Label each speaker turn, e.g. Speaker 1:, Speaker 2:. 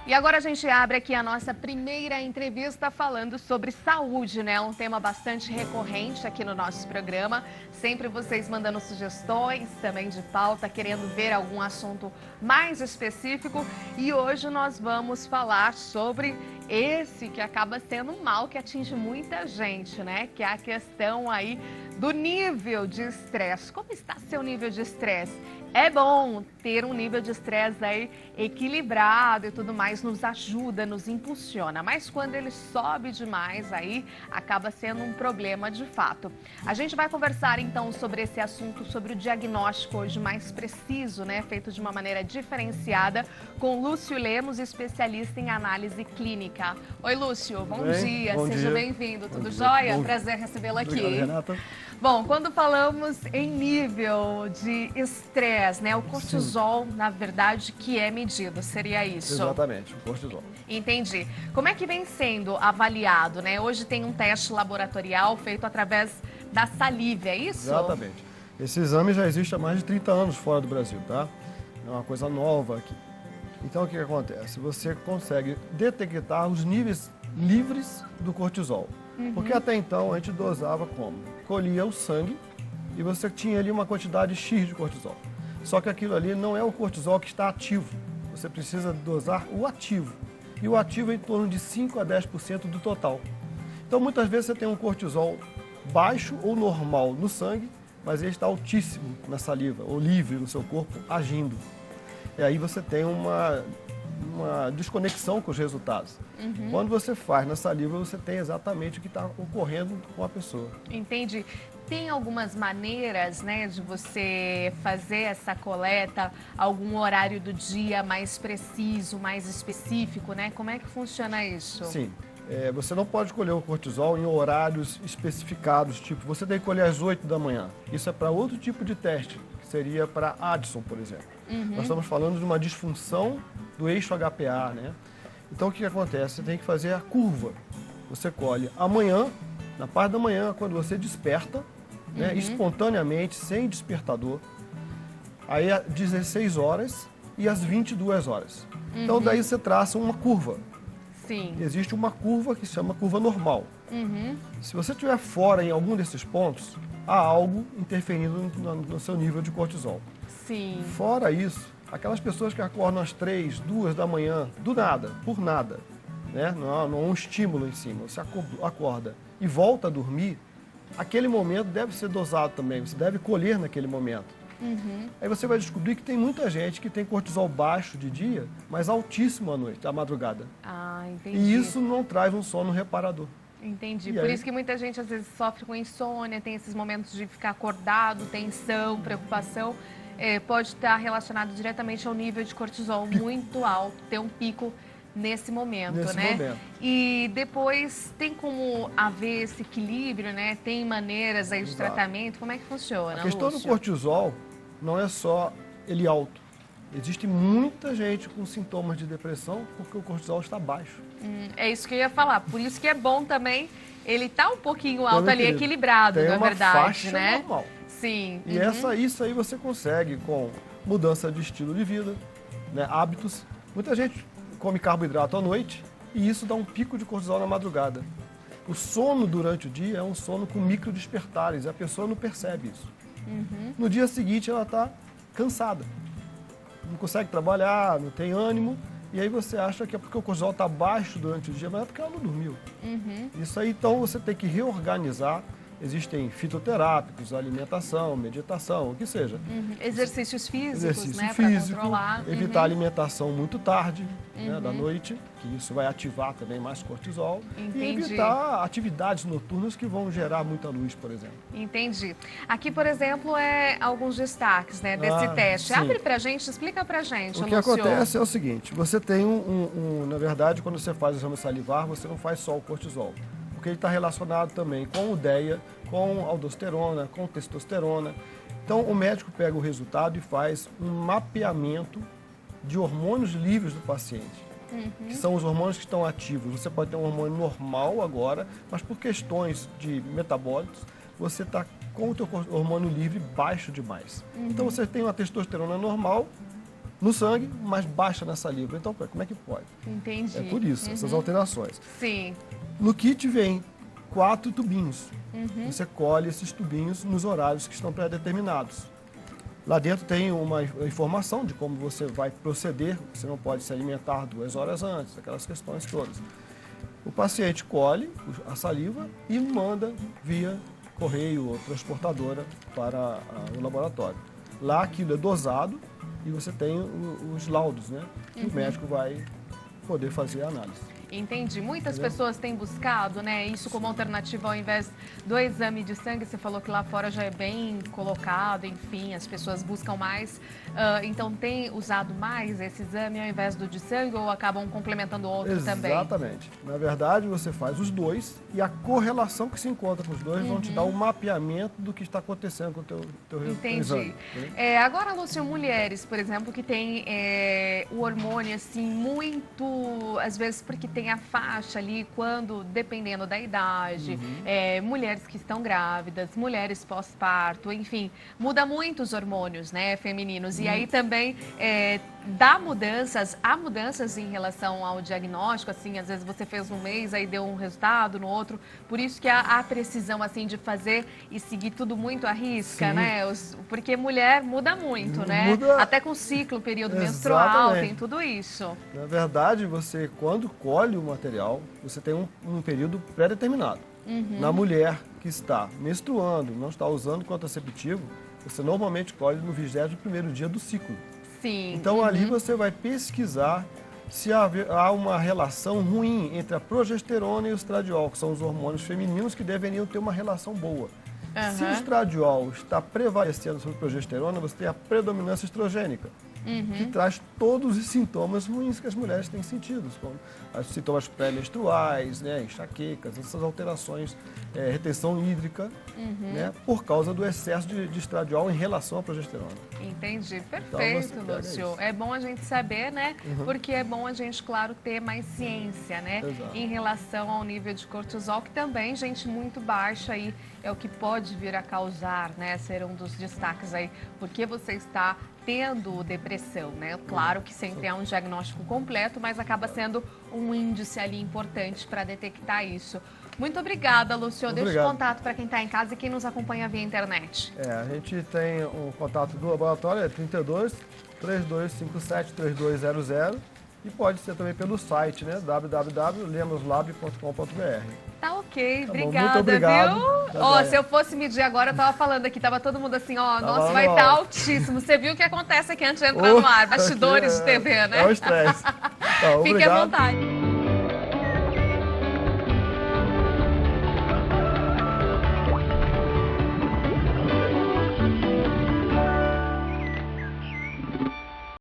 Speaker 1: E agora a gente abre aqui a nossa primeira entrevista falando sobre saúde, né? Um tema bastante recorrente aqui no nosso programa. Sempre vocês mandando sugestões também de pauta, querendo ver algum assunto mais específico. E hoje nós vamos falar sobre esse que acaba sendo um mal que atinge muita gente, né? Que é a questão aí do nível de estresse. Como está seu nível de estresse? É bom ter um nível de estresse aí equilibrado e tudo mais, nos ajuda, nos impulsiona. Mas quando ele sobe demais, aí acaba sendo um problema de fato. A gente vai conversar então sobre esse assunto, sobre o diagnóstico hoje mais preciso, né? Feito de uma maneira diferenciada, com Lúcio Lemos, especialista em análise clínica. Oi, Lúcio, bom dia, seja bem-vindo. Tudo jóia? Prazer recebê-lo aqui.
Speaker 2: Obrigado, Renata.
Speaker 1: Bom, quando falamos em nível de estresse, né? O cortisol, na verdade, que é medido, seria isso?
Speaker 2: Exatamente, o cortisol.
Speaker 1: Entendi. Como é que vem sendo avaliado, né? Hoje tem um teste laboratorial feito através da saliva, é isso?
Speaker 2: Exatamente. Esse exame já existe há mais de 30 anos fora do Brasil, tá? É uma coisa nova aqui. Então, o que acontece? Você consegue detectar os níveis livres do cortisol. Porque até então a gente dosava como? Colhia o sangue e você tinha ali uma quantidade X de cortisol. Só que aquilo ali não é o cortisol que está ativo. Você precisa dosar o ativo. E o ativo é em torno de 5 a 10% do total. Então muitas vezes você tem um cortisol baixo ou normal no sangue, mas ele está altíssimo na saliva, ou livre no seu corpo, agindo. E aí você tem uma desconexão com os resultados. Quando você faz na saliva, você tem exatamente o que está ocorrendo com a pessoa.
Speaker 1: Entendi. Tem algumas maneiras, né, de você fazer essa coleta, algum horário do dia mais preciso, mais específico, né? Como é que funciona isso?
Speaker 2: Sim. Você não pode colher o cortisol em horários especificados, tipo, você tem que colher às 8 da manhã. Isso é para outro tipo de teste, que seria para Addison, por exemplo. Nós estamos falando de uma disfunção do eixo HPA, né? Então, o que acontece? Você tem que fazer a curva. Você colhe amanhã, na parte da manhã, quando você desperta, né, espontaneamente, sem despertador, aí às 16 horas e às 22 horas. Então, daí você traça uma curva.
Speaker 1: Sim.
Speaker 2: Existe uma curva que se chama curva normal. Se você estiver fora em algum desses pontos, há algo interferindo no seu nível de cortisol.
Speaker 1: Sim.
Speaker 2: Fora isso, aquelas pessoas que acordam às 3, 2 da manhã, do nada, por nada, né? Não há um estímulo em cima, você acorda e volta a dormir, aquele momento deve ser dosado também, você deve colher naquele momento. Aí você vai descobrir que tem muita gente que tem cortisol baixo de dia, mas altíssimo à noite, à madrugada.
Speaker 1: Ah, entendi.
Speaker 2: E isso não traz um sono reparador.
Speaker 1: Entendi.
Speaker 2: E
Speaker 1: Por
Speaker 2: aí?
Speaker 1: isso que muita gente às vezes sofre com insônia, tem esses momentos de ficar acordado, tensão, preocupação. Pode estar relacionado diretamente ao nível de cortisol muito alto, ter um pico nesse momento, né?
Speaker 2: Momento.
Speaker 1: E depois tem como haver esse equilíbrio, né? Tem maneiras aí de
Speaker 2: Exato.
Speaker 1: tratamento, como é que funciona,
Speaker 2: A questão do
Speaker 1: Lúcio?
Speaker 2: cortisol não é só ele alto. Existe muita gente com sintomas de depressão porque o cortisol está baixo.
Speaker 1: É isso que eu ia falar, por isso que é bom também ele tá um pouquinho alto
Speaker 2: Então,
Speaker 1: ali,
Speaker 2: querido,
Speaker 1: equilibrado,
Speaker 2: tem
Speaker 1: na
Speaker 2: uma
Speaker 1: verdade,
Speaker 2: faixa
Speaker 1: né?
Speaker 2: normal.
Speaker 1: Sim.
Speaker 2: E isso aí você consegue com mudança de estilo de vida, né, hábitos. Muita gente come carboidrato à noite e isso dá um pico de cortisol na madrugada. O sono durante o dia é um sono com micro despertares e a pessoa não percebe isso. No dia seguinte ela está cansada, não consegue trabalhar, não tem ânimo. E aí você acha que é porque o cortisol está baixo durante o dia, mas é porque ela não dormiu. Isso aí, então, você tem que reorganizar. Existem fitoterápicos, alimentação, meditação, o que seja.
Speaker 1: Exercícios físicos,
Speaker 2: Exercício
Speaker 1: né, para
Speaker 2: físico,
Speaker 1: controlar.
Speaker 2: evitar a alimentação muito tarde, né, da noite, que isso vai ativar também mais cortisol.
Speaker 1: Entendi.
Speaker 2: E evitar atividades noturnas que vão gerar muita luz, por exemplo.
Speaker 1: Entendi. Aqui, por exemplo, alguns destaques, né, desse teste.
Speaker 2: sim.
Speaker 1: Abre pra gente, explica pra gente,
Speaker 2: O que
Speaker 1: Lúcio.
Speaker 2: acontece é o seguinte, você tem na verdade, quando você faz o exame salivar, você não faz só o cortisol. Porque ele está relacionado também com udeia, com aldosterona, com testosterona. Então, o médico pega o resultado e faz um mapeamento de hormônios livres do paciente, que são os hormônios que estão ativos. Você pode ter um hormônio normal agora, mas por questões de metabólicos, você está com o teu hormônio livre baixo demais. Então, você tem uma testosterona normal no sangue, mas baixa na saliva. Então, como é que pode?
Speaker 1: Entendi.
Speaker 2: É por isso, essas alterações.
Speaker 1: Sim.
Speaker 2: No kit vem 4 tubinhos. Você colhe esses tubinhos nos horários que estão pré-determinados. Lá dentro tem uma informação de como você vai proceder. Você não pode se alimentar 2 horas antes, aquelas questões todas. O paciente colhe a saliva e manda via correio ou transportadora para o laboratório. Lá aquilo é dosado e você tem os laudos, né? Que o médico vai poder fazer a análise.
Speaker 1: Entendi. Muitas pessoas têm buscado, né, isso como alternativa ao invés do exame de sangue. Você falou que lá fora já é bem colocado, enfim, as pessoas buscam mais. Então, tem usado mais esse exame ao invés do de sangue ou acabam complementando o outro também?
Speaker 2: Exatamente. Na verdade, você faz os dois e a correlação que se encontra com os dois vão te dar um mapeamento do que está acontecendo com o teu
Speaker 1: Entendi.
Speaker 2: exame.
Speaker 1: Agora, Lúcio, mulheres, por exemplo, que tem o hormônio, assim, muito, às vezes, porque tem a faixa ali, quando, dependendo da idade, mulheres que estão grávidas, mulheres pós-parto, enfim, muda muito os hormônios, né, femininos. E aí também há mudanças em relação ao diagnóstico, assim, às vezes você fez num mês, aí deu um resultado no outro, por isso que há precisão, assim, de fazer e seguir tudo muito à risca, né, porque mulher muda muito, né, até com ciclo, período menstrual, tem tudo isso.
Speaker 2: Na verdade, você, quando colhe o material, você tem um período pré-determinado. Na mulher que está menstruando, não está usando contraceptivo, você normalmente colhe no 21º dia do ciclo.
Speaker 1: Sim.
Speaker 2: Então, ali você vai pesquisar se há uma relação ruim entre a progesterona e o estradiol, que são os hormônios femininos que deveriam ter uma relação boa. Se o estradiol está prevalecendo sobre a progesterona, você tem a predominância estrogênica, que traz todos os sintomas ruins que as mulheres têm sentido, como os sintomas pré-menstruais, né, enxaquecas, essas alterações, retenção hídrica, né, por causa do excesso de estradiol em relação à progesterona.
Speaker 1: Entendi, perfeito,
Speaker 2: Então,
Speaker 1: Lúcio. É bom a gente saber, né? Porque é bom a gente, claro, ter mais ciência, né?
Speaker 2: Exato.
Speaker 1: Em relação ao nível de cortisol, que também, gente, muito baixo aí é o que pode vir a causar, né? Ser um dos destaques aí, porque você está tendo depressão, né? Claro que sempre há um diagnóstico completo, mas acaba sendo um índice ali importante para detectar isso. Muito obrigada, Lúcio. Deixa o contato para quem está em casa e quem nos acompanha via internet.
Speaker 2: A gente tem o contato do laboratório, é 32 3257 3200 e pode ser também pelo site, né? www.lemoslab.com.br.
Speaker 1: Tá ok,
Speaker 2: Tá
Speaker 1: obrigada,
Speaker 2: muito obrigado.
Speaker 1: viu? Ó, se eu fosse medir agora, eu tava falando aqui, tava todo mundo assim, ó, nossa, vai estar altíssimo. Você viu o que acontece aqui antes de entrar no ar, bastidores de TV, né?
Speaker 2: É o estresse. Tá,
Speaker 1: Fique à vontade.